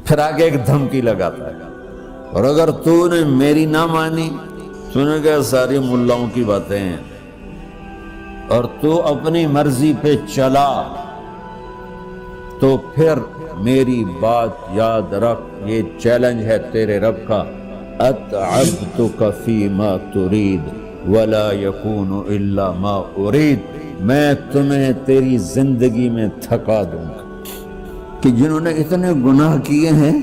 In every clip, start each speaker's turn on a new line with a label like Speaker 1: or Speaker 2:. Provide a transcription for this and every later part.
Speaker 1: پھر آگے ایک دھمکی لگاتا ہے، اور اگر تو نے میری نہ مانی، تو نے کہا ساری ملاؤں کی باتیں ہیں، اور تو اپنی مرضی پہ چلا، تو پھر میری بات یاد رکھ، یہ چیلنج ہے تیرے رب کا، اتعبتک فیما ترید ولا یکون الا ما ارید، میں تمہیں تیری زندگی میں تھکا دوں گا۔ کہ جنہوں نے اتنے گناہ کیے ہیں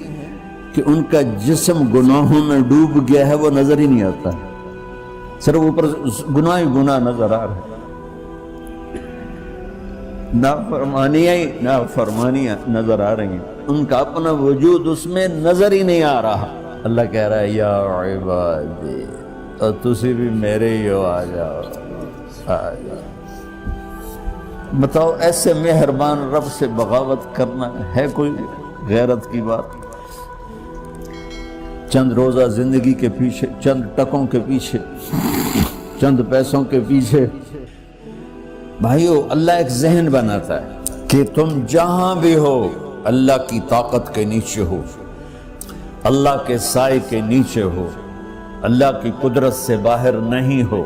Speaker 1: کہ ان کا جسم گناہوں میں ڈوب گیا ہے، وہ نظر ہی نہیں آتا، صرف اوپر گناہ ہی گناہ نظر آ رہا ہے، نافرمانیاں نظر آ رہی ہیں، ان کا اپنا وجود اس میں نظر ہی نہیں آ رہا۔ اللہ کہہ رہا ہے یا عبادی، اور تسی بھی میرے ہی ہو، آ جاؤ آ جاؤ۔ بتاؤ ایسے مہربان رب سے بغاوت کرنا ہے کوئی غیرت کی بات؟ چند روزہ زندگی کے پیچھے، چند ٹکوں کے پیچھے، چند پیسوں کے پیچھے۔ بھائیو، اللہ ایک ذہن بناتا ہے کہ تم جہاں بھی ہو اللہ کی طاقت کے نیچے ہو، اللہ کے سائے کے نیچے ہو، اللہ کی قدرت سے باہر نہیں ہو۔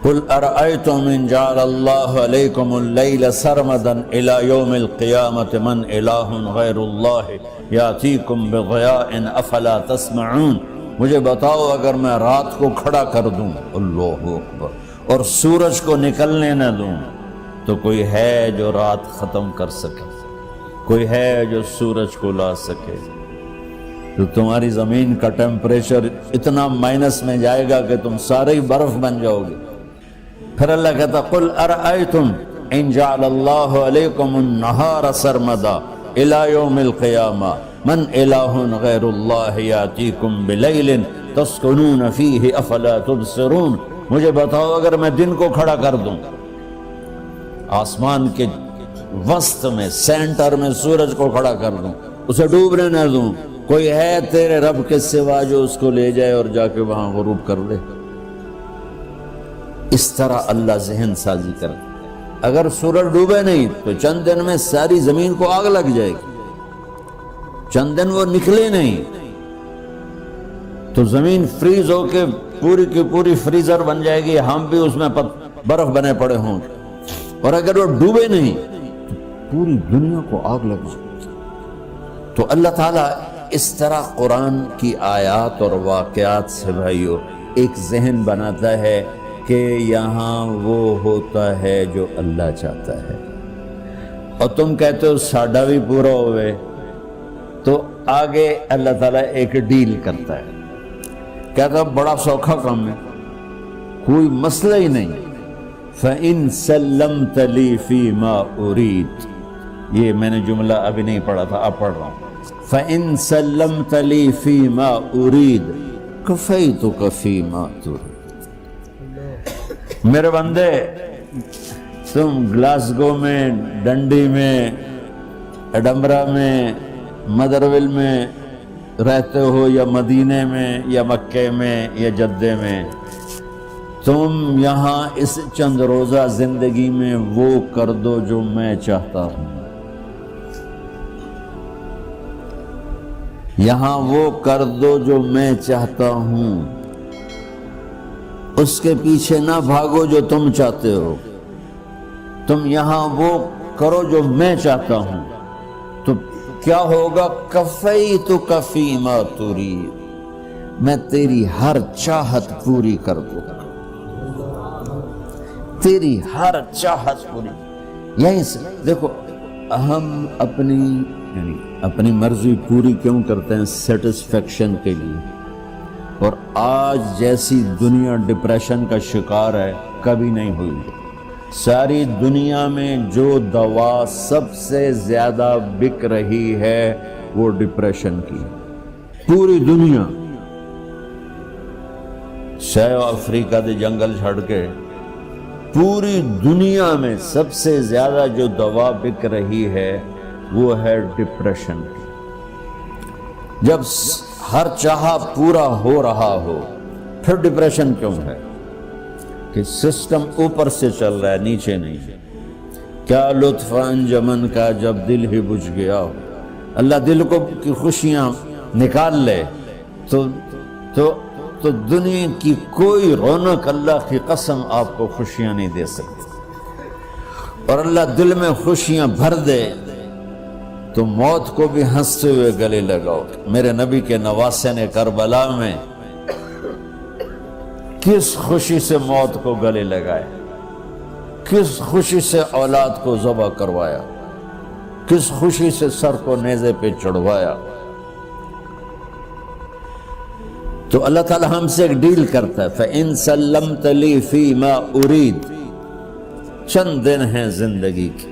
Speaker 1: قل ارأيتم ان جعل الله عليكم الليل سرمدا الى يوم القيامة من اله غير الله ياتيكم بضياء افلا تسمعون۔ مجھے بتاؤ اگر میں رات کو کھڑا کر دوں، اللہ اکبر، اور سورج کو نکلنے نہ دوں، تو کوئی ہے جو رات ختم کر سکے؟ کوئی ہے جو سورج کو لا سکے؟ تو تمہاری زمین کا ٹیمپریچر اتنا مائنس میں جائے گا کہ تم سارے ہی برف بن جاؤ گے۔ پھر اللہ کہتا قل ارأیتم ان جعل اللہ علیکم النہار سرمدا الى یوم القیامہ من الہ غیر اللہ یاتیکم بلیل تسکنون فیہ افلا تبصرون۔ مجھے بتاؤ اگر میں دن کو کھڑا کر دوں، آسمان کے وسط میں سینٹر میں سورج کو کھڑا کر دوں، اسے ڈوبنے نہ دوں، کوئی ہے تیرے رب کے سوا جو اس کو لے جائے اور جا کے وہاں غروب کر لے؟ اس طرح اللہ ذہن سازی کرے۔ اگر سورج ڈوبے نہیں تو چند دن میں ساری زمین کو آگ لگ جائے گی، چند دن وہ نکلے نہیں تو زمین فریز ہو کے پوری کی پوری فریزر بن جائے گی، ہم بھی اس میں برف بنے پڑے ہوں گے۔ اور اگر وہ ڈوبے نہیں تو پوری دنیا کو آگ لگ جائے گی۔ تو اللہ تعالیٰ اس طرح قرآن کی آیات اور واقعات سے بھائیو ایک ذہن بناتا ہے کہ یہاں وہ ہوتا ہے جو اللہ چاہتا ہے، اور تم کہتے ہو ساڈا بھی پورا ہوئے، تو آگے اللہ تعالیٰ ایک ڈیل کرتا ہے، کہتا بڑا سوکھا کام ہے، کوئی مسئلہ ہی نہیں، فَإِن سَلَّمْتَ لِي فِي مَا أُرِيدُ، یہ میں نے جملہ ابھی نہیں پڑھا تھا، اب پڑھ رہا ہوں، فَإِن سَلَّمْتَ لِي فِي مَا أُرِيدُ كَفَيْتُكَ فِي مَا تُرِيدُ۔ میرے بندے، تم گلاسگو میں، ڈنڈی میں، ایڈمبرا میں، مدرول میں رہتے ہو، یا مدینے میں، یا مکے میں، یا جدے میں، تم یہاں اس چند روزہ زندگی میں وہ کر دو جو میں چاہتا ہوں، یہاں وہ کر دو جو میں چاہتا ہوں، اس کے پیچھے نہ بھاگو جو تم چاہتے ہو، تم یہاں وہ کرو جو میں چاہتا ہوں، تو کیا ہوگا؟ کفیتک فیما ترید، میں تیری ہر چاہت پوری کر دوں گا، تیری ہر چاہت پوری۔ یہیں سے دیکھو، ہم اپنی مرضی پوری کیوں کرتے ہیں؟ سیٹسفیکشن کے لیے۔ اور آج جیسی دنیا ڈپریشن کا شکار ہے کبھی نہیں ہوئی۔ ساری دنیا میں جو دوا سب سے زیادہ بک رہی ہے وہ ڈپریشن کی، پوری دنیا، ساؤتھ افریقہ دے جنگل چھڑ کے پوری دنیا میں سب سے زیادہ جو دوا بک رہی ہے وہ ہے ڈپریشن کی۔ جب ہر چاہا پورا ہو رہا ہو پھر ڈپریشن کیوں ہے؟ کہ سسٹم اوپر سے چل رہا ہے، نیچے نہیں ہے۔ کیا لطف انجمن کا جب دل ہی بجھ گیا ہو، اللہ دل کو کی خوشیاں نکال لے تو دنیا کی کوئی رونق اللہ کی قسم آپ کو خوشیاں نہیں دے سکتی، اور اللہ دل میں خوشیاں بھر دے تو موت کو بھی ہنستے ہوئے گلے لگاؤ۔ میرے نبی کے نواسے نے کربلا میں کس خوشی سے موت کو گلے لگائے، کس خوشی سے اولاد کو ذبح کروایا، کس خوشی سے سر کو نیزے پہ چڑھوایا۔ تو اللہ تعالیٰ ہم سے ایک ڈیل کرتا ہے، فَإِن سَلَّمْتَ لِي فِي مَا أُرِيد، چند دن ہیں زندگی کی،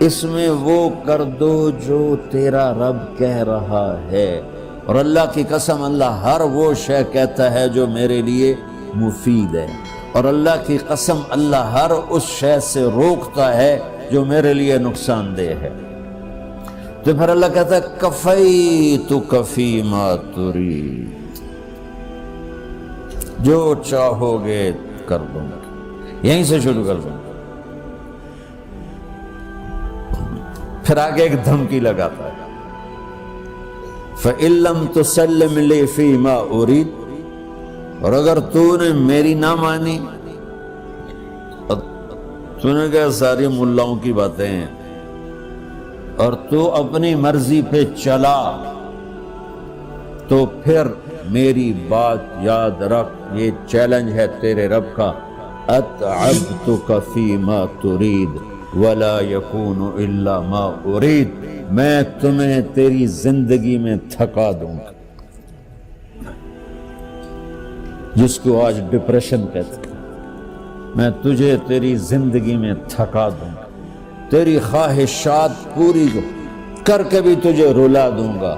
Speaker 1: اس میں وہ کر دو جو تیرا رب کہہ رہا ہے۔ اور اللہ کی قسم اللہ ہر وہ شے کہتا ہے جو میرے لیے مفید ہے، اور اللہ کی قسم اللہ ہر اس شے سے روکتا ہے جو میرے لیے نقصان دہ ہے۔ تو پھر اللہ کہتا ہے کفیتک فی ما ترید، جو چاہو گے کر دوں گا، یہیں سے شروع کر دوں گا۔ پھر آگے ایک دھمکی لگاتا ہے، فَإِن لَّمْ تُسَلِّمْ لِي فِي مَا أُرِيدُ، اور اگر تو نے میری نہ مانی، تو نے کہا ساری ملاؤں کی باتیں ہیں، اور تو اپنی مرضی پہ چلا، تو پھر میری بات یاد رکھ، یہ چیلنج ہے تیرے رب کا، أَتْعَبْتُكَ فِي مَا تُرِيدُ وَلَا يَكُونُ إِلَّا مَا أُرِيدُ، میں تمہیں تیری زندگی میں تھکا دوں گا، جس کو آج ڈپریشن کہتے ہیں، میں تجھے تیری زندگی میں تھکا دوں گا، تیری خواہشات پوری کر کے بھی تجھے رلا دوں گا،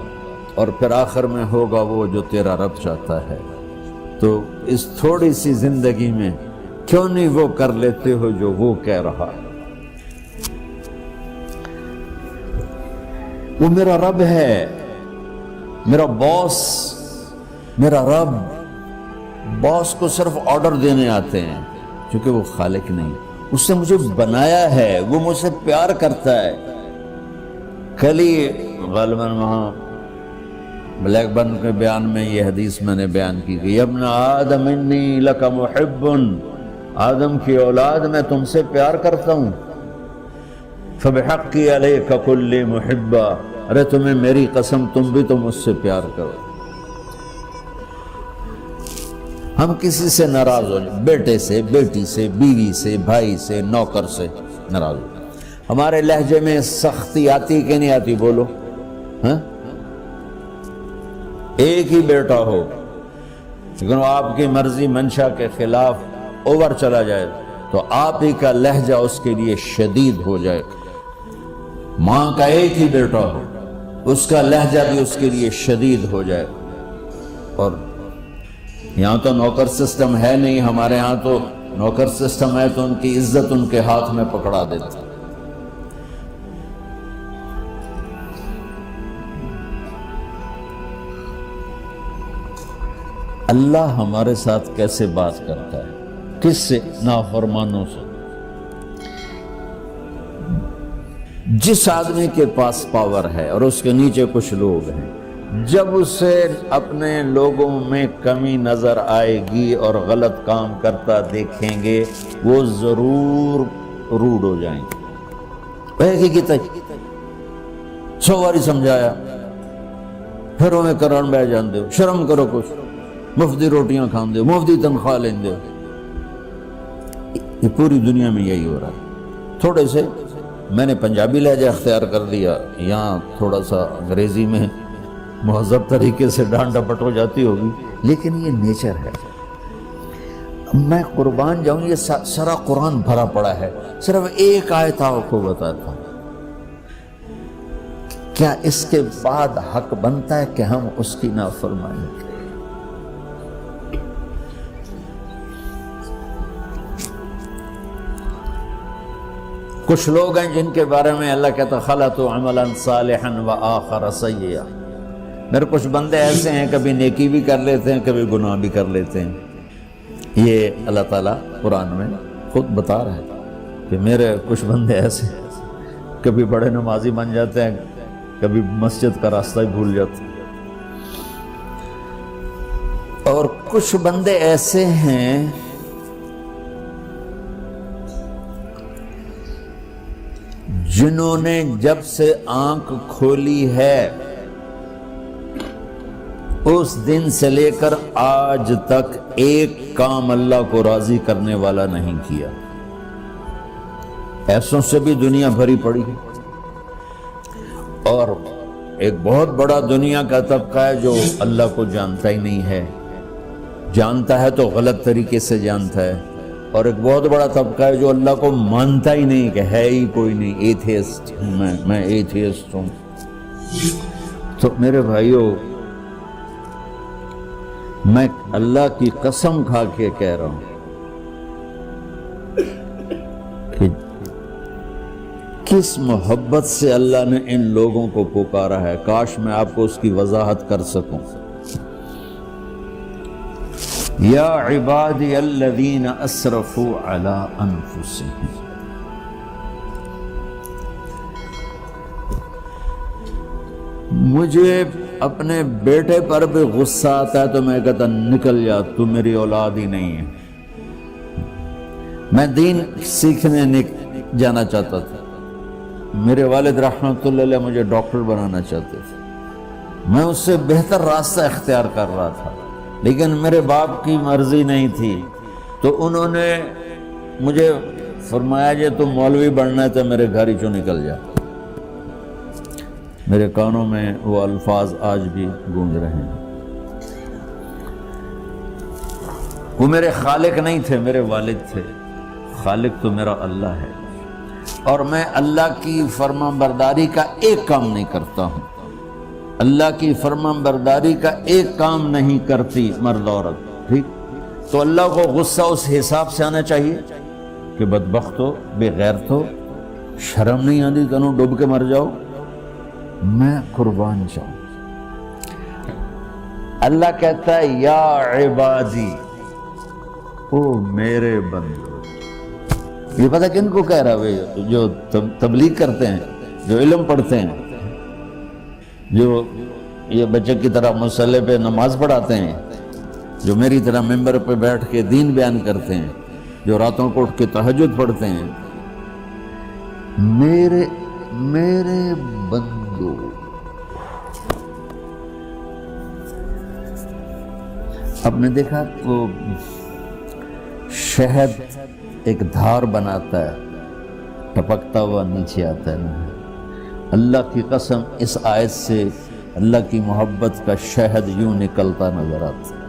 Speaker 1: اور پھر آخر میں ہوگا وہ جو تیرا رب چاہتا ہے۔ تو اس تھوڑی سی زندگی میں کیوں نہیں وہ کر لیتے ہو جو وہ کہہ رہا ہے؟ وہ میرا رب ہے، میرا باس، میرا رب۔ باس کو صرف آرڈر دینے آتے ہیں، کیونکہ وہ خالق نہیں، اس نے مجھے بنایا ہے، وہ مجھ سے پیار کرتا ہے۔ کل ہی غالباً وہاں بلیک برن کے بیان میں یہ حدیث میں نے بیان کی کہ ابن آدم انی لک محب، آدم کی اولاد میں تم سے پیار کرتا ہوں، فبحقی علیک کل محبہ، ارے تمہیں میری قسم تم بھی تو مجھ سے پیار کرو۔ ہم کسی سے ناراض ہو جائیں، بیٹے سے، بیٹی سے، بیوی سے، بھائی سے، نوکر سے ناراض ہو جائیں، ہمارے لہجے میں سختی آتی کہ نہیں آتی؟ بولو ہاں؟ ایک ہی بیٹا ہو لیکن وہ آپ کی مرضی منشا کے خلاف اوور چلا جائے تو آپ ہی کا لہجہ اس کے لیے شدید ہو جائے۔ ماں کا ایک ہی بیٹا ہو، اس کا لہجہ بھی اس کے لیے شدید ہو جائے۔ اور یہاں تو نوکر سسٹم ہے نہیں، ہمارے ہاں تو نوکر سسٹم ہے تو ان کی عزت ان کے ہاتھ میں پکڑا دیتا۔ اللہ ہمارے ساتھ کیسے بات کرتا ہے؟ کس سے؟ نافرمانوں سے۔ جس آدمی کے پاس پاور ہے اور اس کے نیچے کچھ لوگ ہیں، جب اسے اپنے لوگوں میں کمی نظر آئے گی اور غلط کام کرتا دیکھیں گے، وہ ضرور روڈ ہو جائیں گے۔ ایک ہی کی تک 100 باری سمجھایا، پھر انہیں کرن بہ جان دو، شرم کرو، کچھ مفتی روٹیاں کھان دو، مفتی تنخواہ لیں دو۔ یہ پوری دنیا میں یہی ہو رہا ہے۔ تھوڑے سے میں نے پنجابی لہجہ اختیار کر دیا، یہاں تھوڑا سا انگریزی میں مہذب طریقے سے ڈانٹ ڈپٹ ہو جاتی ہوگی، لیکن یہ نیچر ہے۔ میں قربان جاؤں، یہ سارا قرآن بھرا پڑا ہے، صرف ایک آیت آپ کو بتاتا ہوں۔ کیا اس کے بعد حق بنتا ہے کہ ہم اس کی نافرمانی کریں؟ کچھ لوگ ہیں جن کے بارے میں اللہ کہتا خلطوا عملا صالحا وآخر سیئا۔ میرے کچھ بندے ایسے ہیں، کبھی نیکی بھی کر لیتے ہیں، کبھی گناہ بھی کر لیتے ہیں۔ یہ اللہ تعالیٰ قرآن میں خود بتا رہا ہے کہ میرے کچھ بندے ایسے ہیں، کبھی بڑے نمازی بن جاتے ہیں، کبھی مسجد کا راستہ ہی بھول جاتے. اور کچھ بندے ایسے ہیں جنہوں نے جب سے آنکھ کھولی ہے اس دن سے لے کر آج تک ایک کام اللہ کو راضی کرنے والا نہیں کیا. ایسوں سے بھی دنیا بھری پڑی ہے. اور ایک بہت بڑا دنیا کا طبقہ ہے جو اللہ کو جانتا ہی نہیں ہے، جانتا ہے تو غلط طریقے سے جانتا ہے. اور ایک بہت بڑا طبقہ ہے جو اللہ کو مانتا ہی نہیں کہ ہے ہی کوئی نہیں، ایتھیسٹ ہوں میں ایتھیسٹ ہوں. تو میرے بھائیوں، میں اللہ کی قسم کھا کے کہہ رہا ہوں کہ کس محبت سے اللہ نے ان لوگوں کو پکارا ہے، کاش میں آپ کو اس کی وضاحت کر سکوں. یا عبادی الذین اسرفوا علی انفسہم، مجھے اپنے بیٹے پر بھی غصہ آتا ہے تو میں کہتا نکل جا، تو میری اولاد ہی نہیں ہے. میں دین سیکھنے جانا چاہتا تھا، میرے والد رحمۃ اللہ علیہ مجھے ڈاکٹر بنانا چاہتے تھے، میں اس سے بہتر راستہ اختیار کر رہا تھا، لیکن میرے باپ کی مرضی نہیں تھی. تو انہوں نے مجھے فرمایا جی تم مولوی بننا ہے تو میرے گھر ہی چوں نکل جا. میرے کانوں میں وہ الفاظ آج بھی گونج رہے ہیں. وہ میرے خالق نہیں تھے، میرے والد تھے. خالق تو میرا اللہ ہے، اور میں اللہ کی فرما برداری کا ایک کام نہیں کرتا ہوں. اللہ کی فرما برداری کا ایک کام نہیں کرتی مرد عورت، ٹھیک؟ تو اللہ کو غصہ اس حساب سے آنا چاہیے کہ بدبخت ہو، بے غیرت ہو، شرم نہیں آتی تنوں ڈوب کے مر جاؤ. میں قربان جاؤں. اللہ کہتا ہے یا عبادی، او میرے بندو. یہ پتہ کن کو کہہ رہا ہے؟ جو تبلیغ کرتے ہیں، جو علم پڑھتے ہیں، جو یہ بچے کی طرح مصلی پہ نماز پڑھاتے ہیں، جو میری طرح ممبر پہ بیٹھ کے دین بیان کرتے ہیں، جو راتوں کو اٹھ کے تہجد پڑھتے ہیں. میرے بندو، آپ نے دیکھا وہ شہد ایک دھار بناتا ہے، ٹپکتا ہوا نیچے آتا ہے. اللہ کی قسم اس آیت سے اللہ کی محبت کا شہد یوں نکلتا نظر آتا ہے.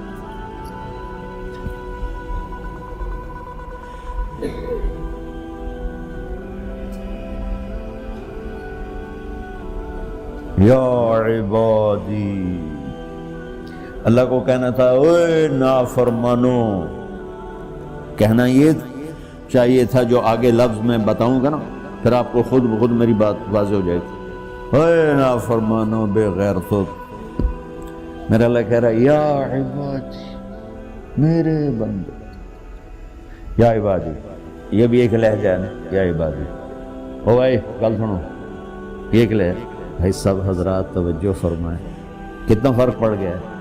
Speaker 1: یا عبادی، اللہ کو کہنا تھا اوے نافرمانو. کہنا یہ چاہیے تھا جو آگے لفظ میں بتاؤں گا نا، پھر آپ کو خود بخود میری بات واضح ہو جائے گی. اوے نافرمانو، بے غیرتو. میرا اللہ کہہ رہا ہے یا عبادی، میرے بندے. یا عبادی یہ بھی ایک لہجہ ہے نا، یا عبادی. او بھائی گل سنو، یہ ایک لہجہ. بھائی سب حضرات توجہ فرمائیں، کتنا فرق پڑ گیا ہے.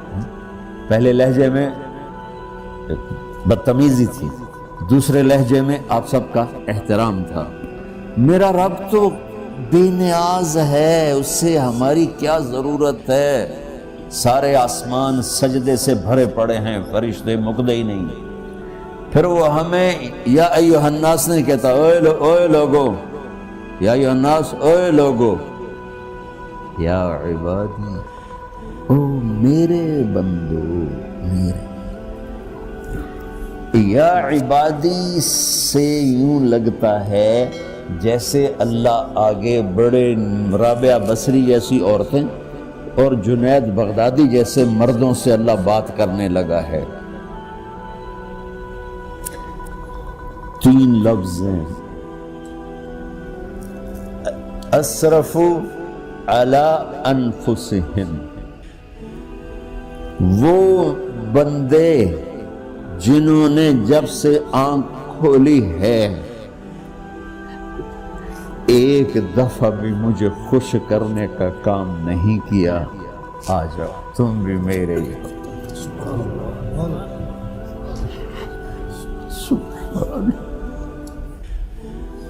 Speaker 1: پہلے لہجے میں بدتمیزی تھی، دوسرے لہجے میں آپ سب کا احترام تھا. میرا رب تو بے نیاز ہے، اس سے ہماری کیا ضرورت ہے. سارے آسمان سجدے سے بھرے پڑے ہیں، فرشتے مکدے ہی نہیں. پھر وہ ہمیں یا ایھا الناس نہیں کہتا، اوے لوگو، یا ایھا الناس، اوے لوگو. یا عبادی، او میرے بندو، میرے. یا عبادی سے یوں لگتا ہے جیسے اللہ آگے بڑے رابعہ بصری جیسی عورتیں اور جنید بغدادی جیسے مردوں سے اللہ بات کرنے لگا ہے. 3 لفظ ہیں، اسرفوا علی انفسہم. وہ بندے جنہوں نے جب سے آنکھ کھولی ہے ایک دفعہ بھی مجھے خوش کرنے کا کام نہیں کیا، آ جاؤ تم بھی میرے ہی ہو۔ سبحان